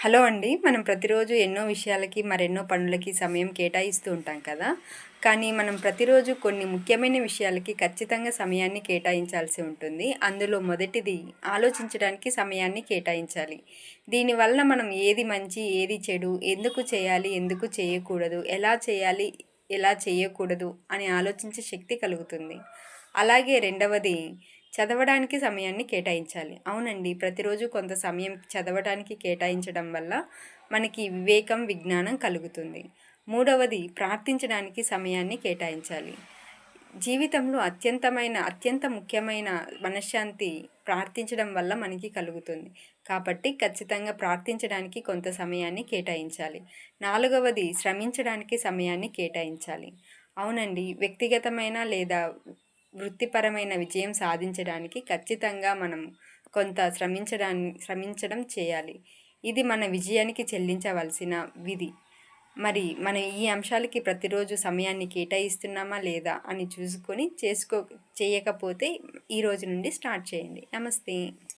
Hello అండి. మనం ప్రతిరోజు ఎన్నో విషయాలకి, మరెన్నో పనులకి సమయం కేటాయిస్తూ ఉంటాం కదా! కానీ మనం ప్రతిరోజు కొన్ని ముఖ్యమైన విషయాలకి ఖచ్చితంగా సమయాన్ని కేటాయించాల్సి ఉంటుంది. అందులో మొదటిది ఆలోచించడానికి సమయాన్ని కేటాయించాలి. దీనివలన మనం ఏది మంచి, ఏది చెడు, ఎందుకు చేయాలి, ఎందుకు చేయకూడదు, ఎలా చేయాలి, ఎలా చేయకూడదు అని ఆలోచించే శక్తి కలుగుతుంది. అలాగే రెండవది చదవడానికి సమయాన్ని కేటాయించాలి. అవునండి. ప్రతిరోజు కొంత సమయం చదవడానికి కేటాయించడం వల్ల మనకి వివేకం, విజ్ఞానం కలుగుతుంది. మూడవది ప్రార్థించడానికి సమయాన్ని కేటాయించాలి. జీవితంలో అత్యంత ముఖ్యమైన మనశ్శాంతి ప్రార్థించడం వల్ల మనకి కలుగుతుంది. కాబట్టి ఖచ్చితంగా ప్రార్థించడానికి కొంత సమయాన్ని కేటాయించాలి. నాలుగవది శ్రమించడానికి సమయాన్ని కేటాయించాలి. అవునండి. వ్యక్తిగతమైన లేదా వృత్తిపరమైన విజయం సాధించడానికి ఖచ్చితంగా మనం కొంత శ్రమించడం చేయాలి. ఇది మన విజయానికి చెల్లించవలసిన విధి. మరి మనం ఈ అంశాలకి ప్రతిరోజు సమయాన్ని కేటాయిస్తున్నామా లేదా అని చూసుకొని చేయకపోతే ఈ రోజు నుండి స్టార్ట్ చేయండి. నమస్తే.